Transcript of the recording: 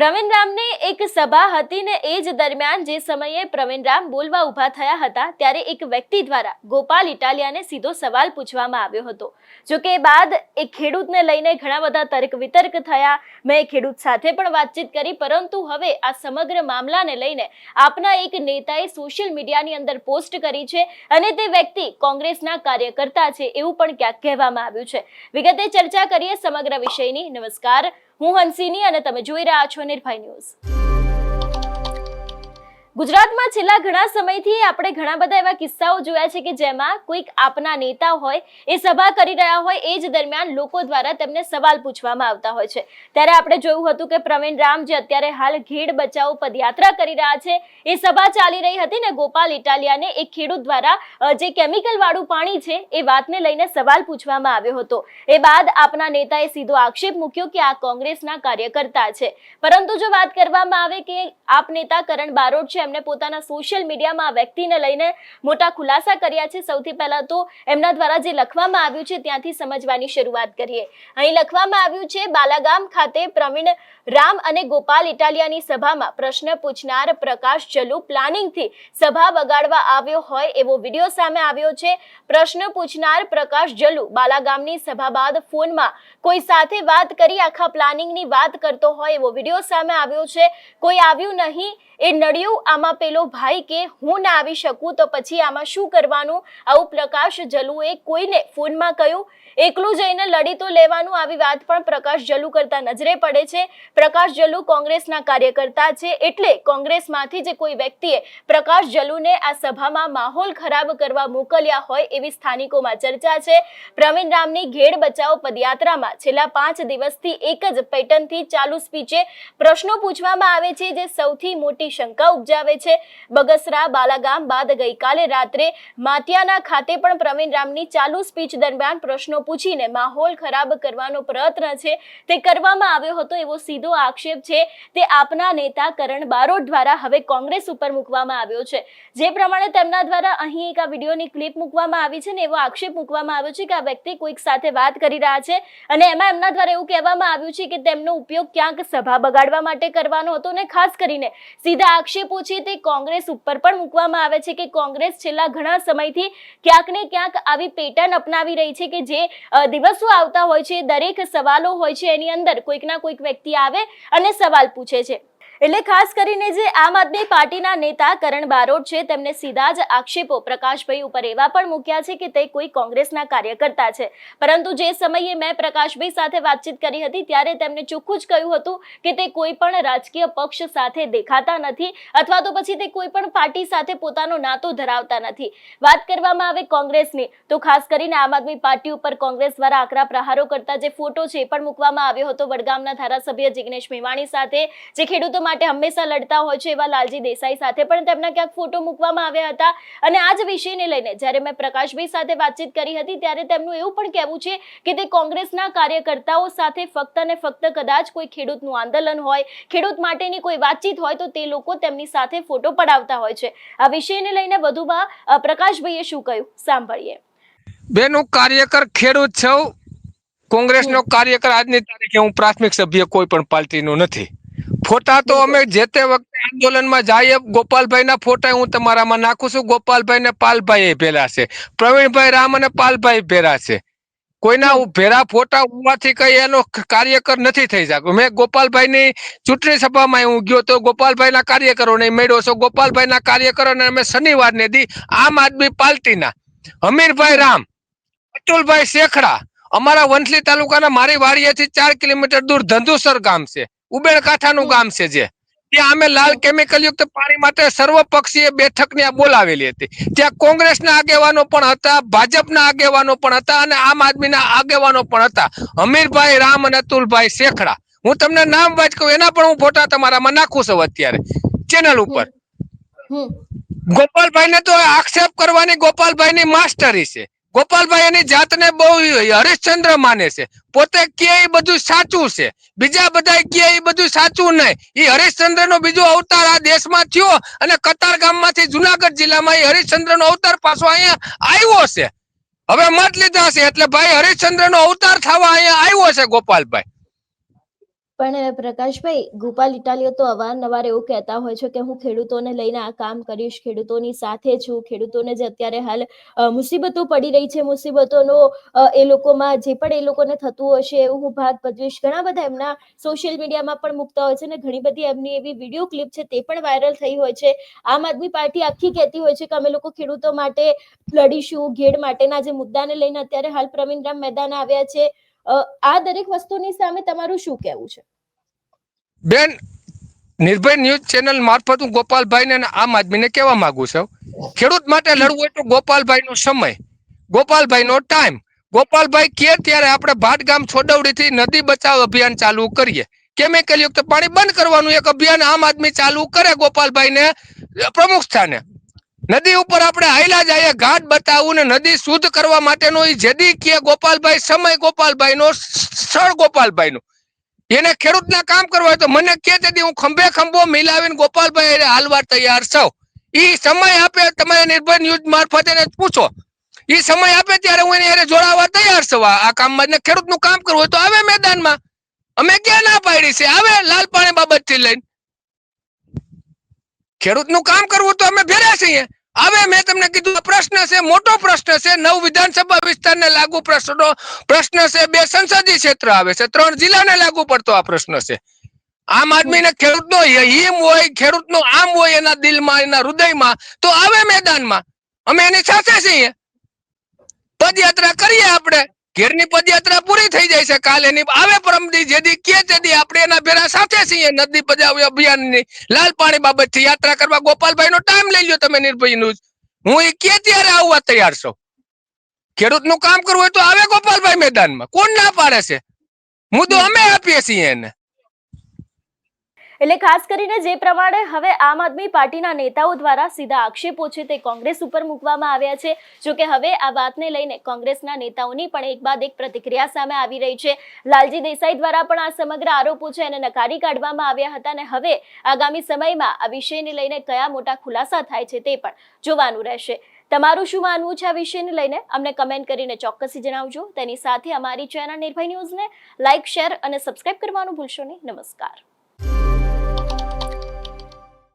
પ્રવીણ રામની એક સભા હતી ને એ જ દરમિયાન જે સમયે પ્રવીણ રામ બોલવા ઊભા થયા હતા ત્યારે એક વ્યક્તિ દ્વારા ગોપાલ ઇટાલિયાને સીધો સવાલ પૂછવામાં આવ્યો હતો। જો કે બાદ એ ખેડૂતને લઈને ઘણા બધા તર્ક વિતર્ક થયા। મેં ખેડૂત સાથે પણ વાતચીત કરી, પરંતુ હવે આ સમગ્ર મામલાને લઈને આપના એક નેતાએ સોશિયલ મીડિયાની અંદર પોસ્ટ કરી છે અને તે વ્યક્તિ કોંગ્રેસના કાર્યકર્તા છે એવું પણ ક્યાંક કહેવામાં આવ્યું છે। વિગતે ચર્ચા કરીએ સમગ્ર વિષયની। નમસ્કાર, હું હંસિની અને તમે જોઈ રહ્યા છો નિર્ભય ન્યૂઝ। ગુજરાતમાં છેલ્લા ઘણા સમયથી આપણે ઘણા બધા એવા કિસ્સાઓ જોયા છે કે જેમાં કોઈક આપના નેતા હોય એ સભા કરી રહ્યા હોય એ જ દરમિયાન લોકો દ્વારા તેમને સવાલ પૂછવામાં આવતા હોય છે। ત્યારે આપણે જોયું હતું કે પ્રવીણ રામ જે અત્યારે હાલ ઘેડ બચાવો પદયાત્રા કરી રહ્યા છે એ સભા ચાલી રહી હતી ને ગોપાલ ઇટાલિયાને એક ખેડૂત દ્વારા જે કેમિકલ વાળું પાણી છે એ વાતને લઈને સવાલ પૂછવામાં આવ્યો હતો। એ બાદ આપના નેતાએ સીધો આક્ષેપ મૂક્યો કે આ કોંગ્રેસના કાર્યકર્તા છે। પરંતુ જો વાત કરવામાં આવે કે આપ નેતા કરણ બારોટ છે, એમને પોતાના સોશિયલ મીડિયામાં આ વ્યક્તિને લઈને મોટા ખુલાસા કર્યા છે। સૌથી પહેલા તો એમના દ્વારા જે લખવામાં આવ્યું છે ત્યાંથી સમજવાની શરૂઆત કરીએ। અહીં લખવામાં આવ્યું છે, બાલાગામ ખાતે પ્રવીણ રામ અને ગોપાલ ઇટાલિયાની સભામાં પ્રશ્ન પૂછનાર પ્રકાશ જલ્લુ પ્લાનિંગથી સભા બગાડવા આવ્યો હોય એવો વિડીયો સામે આવ્યો છે। પ્રશ્ન પૂછનાર પ્રકાશ જલ્લુ બાલાગામની સભા બાદ ફોનમાં કોઈ સાથે વાત કરી આખા પ્લાનિંગની વાત કરતો હોય એવો વિડીયો સામે આવ્યો છે। કોઈ આવ્યું નહીં એ નડ્યું, આમાં પેલો ભાઈ કે હું ના આવી શકું તો પછી આમાં શું કરવાનું, આવું પ્રકાશ જલ્લુએ કોઈને ફોનમાં કહ્યું। એકલું જઈને લડી તો લેવાનું, આવી વાત પણ પ્રકાશ જલ્લુ કરતા નજરે પડે છે। પ્રકાશ જલ્લુ કોંગ્રેસના કાર્યકર્તા છે, એટલે કોંગ્રેસમાંથી જે કોઈ વ્યક્તિએ પ્રકાશ જલ્લુને આ સભામાં માહોલ ખરાબ કરવા મોકલ્યા હોય એવી સ્થાનિકોમાં ચર્ચા છે। પ્રવીણ રામની ઘેડ બચાવો પદયાત્રામાં છેલ્લા 5 દિવસથી એક જ પેટર્નથી ચાલુ સ્પીચે પ્રશ્નો પૂછવામાં આવે છે, જે સૌથી મોટી શંકા ઉપજાવે છે। બગસરા બાલાગામ બાદ ગઈકાલે રાત્રે માટિયાના ખાતે પણ પ્રવીણ રામની ચાલુ સ્પીચ દરમિયાન પ્રશ્નો પૂછીને માહોલ ખરાબ કરવાનો પ્રયત્ન છે તે કરવામાં આવ્યો હતો એવો સીધો આક્ષેપ છે તે આપના નેતા કરણ બારોટ દ્વારા હવે કોંગ્રેસ ઉપર મૂકવામાં આવ્યો છે। જે પ્રમાણે તેમના દ્વારા અહીં એક આ વિડીયોની ક્લિપ મૂકવામાં આવી છે ને એવો આક્ષેપ મૂકવામાં આવ્યો છે કે આ વ્યક્તિ કોઈક સાથે વાત કરી રહ્યા છે અને એમાં એમના દ્વારા એવું કહેવામાં આવ્યું છે કે તેમનો ઉપયોગ ક્યાંક સભા બગાડવા માટે કરવાનો હતો ને ખાસ કરીને સીધા આક્ષેપો છે તે કોંગ્રેસ ઉપર પણ મૂકવામાં આવે છે કે કોંગ્રેસ છેલ્લા ઘણા સમયથી ક્યાંક ને ક્યાંક આવી પેટર્ન અપનાવી રહી છે કે જે દિવસો આવતા હોય છે, દરેક સવાલો હોય છે એની અંદર કોઈક ના કોઈક વ્યક્તિ આવે અને સવાલ પૂછે છે। એટલે ખાસ કરીને જે આમ આદમી પાર્ટીના નેતા કરણ બારોટ છે તેમને સીધા જ આક્ષેપો પ્રકાશભાઈ ઉપર એવા પણ મૂક્યા છે કે તે કોઈ કોંગ્રેસના કાર્યકર્તા છે। પરંતુ જે સમયે મેં પ્રકાશભાઈ સાથે વાતચીત કરી હતી ત્યારે તેમણે ચોખ્ખું જ કહ્યું હતું કે તે કોઈ પણ રાજકીય પક્ષ સાથે દેખાતા નથી અથવા તો પછી તે કોઈ પણ પાર્ટી સાથે પોતાનો નાતો ધરાવતા નથી। વાત કરવામાં આવે કોંગ્રેસની તો ખાસ કરીને આમ આદમી પાર્ટી ઉપર કોંગ્રેસ દ્વારા આકરા પ્રહારો કરતા જે ફોટો છે એ પણ મૂકવામાં આવ્યો હતો વડગામના ધારાસભ્ય જિગ્નેશ મેવાણી સાથે, જે ખેડૂતો માટે હંમેશા લડતા હોય છે એવા લાલજી દેસાઈ સાથે પણ તેમના ક્યાંક ફોટો મૂકવામાં આવ્યા હતા। અને આ જ વિષયને લઈને જ્યારે મેં પ્રકાશભાઈ સાથે વાતચીત કરી હતી ત્યારે તેમનું એવું પણ કહેવું છે કે તે કોંગ્રેસના કાર્યકર્તાઓ સાથે ફક્ત ને ફક્ત કદાચ કોઈ ખેડૂતનું આંદોલન હોય, ખેડૂત માટેની કોઈ વાતચીત હોય તો તે લોકો તેમની સાથે ફોટો પડાવતા હોય છે। આ વિષયને લઈને વધુમાં પ્રકાશભાઈએ શું કહ્યું સાંભળીએ। બેનો કાર્યકર ખેડૂત છો, કોંગ્રેસનો કાર્યકર આજની તારીખે હું પ્રાથમિક સભ્ય કોઈ પણ પાર્ટીનો નથી। ફોટા તો અમે જે તે વખતે આંદોલનમાં જઈએ ગોપાલભાઈના ફોટા હું તમારામાં નાખું છું। ગોપાલભાઈ ને પાલભાઈ ભેરા છે, પ્રવીણભાઈ રામ અને પાલભાઈ ભેરા છે। કોઈના ભેરા ફોટા હોવાથી કઈ એનો કાર્યકર નથી થઈ શકતો। મેં ગોપાલભાઈની ચૂંટણી સભામાં હું ગયો તો ગોપાલભાઈના કાર્યકરોને મળ્યો છું। ગોપાલભાઈના કાર્યકરોને અમે શનિવારને દી આમ આદમી પાર્ટીના અમીરભાઈ રામ, અતુલભાઈ શેખડા, અમારા વંથલી તાલુકાના મારી વાડીએથી 4 કિલોમીટર દૂર ધંધુસર ગામ છે, ઉબેડ કાંઠાનું ગામ છે, જે ત્યાં અમે લાલ કેમિકલ યુક્ત પાણી માટે સર્વપક્ષીય બેઠકની આ બોલાવેલી હતી। ત્યાં કોંગ્રેસના આગેવાનો પણ હતા, ભાજપના આગેવાનો પણ હતા અને આમ આદમીના આગેવાનો પણ હતા। અમીરભાઈ રામ અને અતુલભાઈ શેખડા, હું તમને નામ વાત કહું એના પણ હું ફોટા તમારામાં નાખું છું અત્યારે ચેનલ ઉપર। ગોપાલભાઈ ને તો આક્ષેપ કરવાની ગોપાલભાઈની માસ્ટરી છે। ગોપાલભાઈ એની જાતને બહુ હરિશ્ચંદ્ર માને છે, પોતે કે એ બધું સાચું છે, બીજા બધા કે એ બધું સાચું નહીં। એ હરિશ્ચંદ્રનો બીજો અવતાર આ દેશમાં થયો અને કતારગામમાંથી જુનાગઢ જિલ્લામાં એ હરિશ્ચંદ્રનો અવતાર પાછો અહીંયા આવ્યો છે। હવે મત લીધા છે એટલે ભાઈ હરિશ્ચંદ્રનો અવતાર થવા અહીંયા આવ્યો છે ગોપાલભાઈ। પણ પ્રકાશભાઈ, ગોપાલ ઇટાલિયા તો અવારનવાર એવું કહેતા હોય છે કે હું ખેડૂતોને લઈને આ કામ કરીશ, ખેડૂતોની સાથે છું, ખેડૂતોને જે અત્યારે હાલ મુસીબતો પડી રહી છે, મુસીબતોનો એ લોકોમાં જે પણ એ લોકોને થતું હશે એવું હું ભાગ ભજવીશ. ઘણા બધા એમના સોશિયલ મીડિયામાં પણ મૂકતા હોય છે અને ઘણી બધી એમની એવી વિડીયો ક્લિપ છે તે પણ વાયરલ થઈ હોય છે. આમ આદમી પાર્ટી આખી કહેતી હોય છે કે અમે લોકો ખેડૂતો માટે લડીશું, ઘેડ માટેના જે મુદ્દાને લઈને અત્યારે હાલ પ્રવીણરામ મેદાન આવ્યા છે. આ દરેક વસ્તુની સામે તમારું શું કહેવું છે? બેન, નિર્ભય ન્યૂઝ ચેનલ મારફત હું ગોપાલભાઈને અને આમ આદમીને કહેવા માંગુ છું, ખેડૂત માટે લડવું હોય તો ગોપાલભાઈનો સમય, ગોપાલભાઈનો ટાઈમ. ગોપાલભાઈ કે ત્યારે આપણે ભાટ ગામ છોડવડીથી નદી બચાવ અભિયાન ચાલુ કરીએ. કેમિકલ યુક્ત પાણી બંધ કરવાનું એક અભિયાન આમ આદમી ચાલુ કરે ગોપાલભાઈને પ્રમુખ સ્થાને. નદી ઉપર આપણે હાઈલા જઈએ, ઘાટ બતાવવું ને નદી શુદ્ધ કરવા માટેનો એ જેદી કે ગોપાલભાઈ સમય ગોપાલભાઈનો, સ્થળ ગોપાલભાઈનું. એને ખેડૂતના કામ કરવા હોય તો મને કે તેથી હું ખંભે ખંભો મિલાવીને ગોપાલભાઈ હાલવા તૈયાર છું. ઈ સમય આપે, તમે નિર્ભય ન્યૂઝ મારફત એને પૂછો. ઈ સમય આપે ત્યારે હું એની હારે જોડાવા તૈયાર છું. આ કામમાં ખેડૂતનું કામ કરવું હોય તો આવે મેદાનમાં. અમે ક્યાં ના પાડી છે? આવે લાલ પાણી બાબતથી લઈને. ખેડૂતનું કામ કરવું તો અમે ભેરા છીએ. હવે મેં તમને કીધું પ્રશ્ન છે, મોટો પ્રશ્ન છે, 9 વિધાનસભા વિસ્તારને લાગુ પ્રશ્ન છે, 2 સંસદીય ક્ષેત્ર આવે છે, 3 જિલ્લાને લાગુ પડતો આ પ્રશ્ન છે. આમ આદમીને ખેડૂતનો હિમ હોય, ખેડૂતનો આમ હોય એના દિલમાં, એના હૃદયમાં, તો આવે મેદાનમાં. અમે એની સાથે છીએ. પદયાત્રા કરીએ આપણે. ઘેરની પદયાત્રા પૂરી થઈ જાય છે, કાલ એની આવે પરમદી જેદી કે તેથી આપણે એના ભેરા સાથે છીએ. નદી બચાવ અભિયાનની લાલ પાણી બાબતથી યાત્રા કરવા ગોપાલભાઈનો ટાઈમ લઈ લ્યો તમે નિર્ભય ન્યૂઝ. હું એ કે ત્યારે આવવા તૈયાર છું. ખેડૂતનું કામ કરવું હોય તો આવે ગોપાલભાઈ મેદાનમાં. કોણ ના પાડે છે? મુદ્દો અમે આપીએ છીએ એને. એટલે ખાસ કરીને જે પ્રમાણે હવે આમ આદમી પાર્ટીના નેતાઓ દ્વારા સીધા આક્ષેપો છે તે કોંગ્રેસ ઉપર મૂકવામાં આવ્યા છે. જોકે હવે આ વાતને લઈને કોંગ્રેસના નેતાઓની પણ એક બાદ એક પ્રતિક્રિયા સામે આવી રહી છે. લાલજી દેસાઈ દ્વારા પણ આ સમગ્ર આરોપો છે એને નકારી કાઢવામાં આવ્યા હતા અને હવે આગામી સમયમાં આ વિષયને લઈને કયા મોટા ખુલાસા થાય છે તે પણ જોવાનું રહેશે. તમારું શું માનવું છે આ વિષયને લઈને અમને કમેન્ટ કરીને ચોક્કસથી જણાવજો. તેની સાથે અમારી ચેનલ નિર્ભય ન્યૂઝને લાઇક, શેર અને સબસ્ક્રાઇબ કરવાનું ભૂલશો નહીં. નમસ્કાર.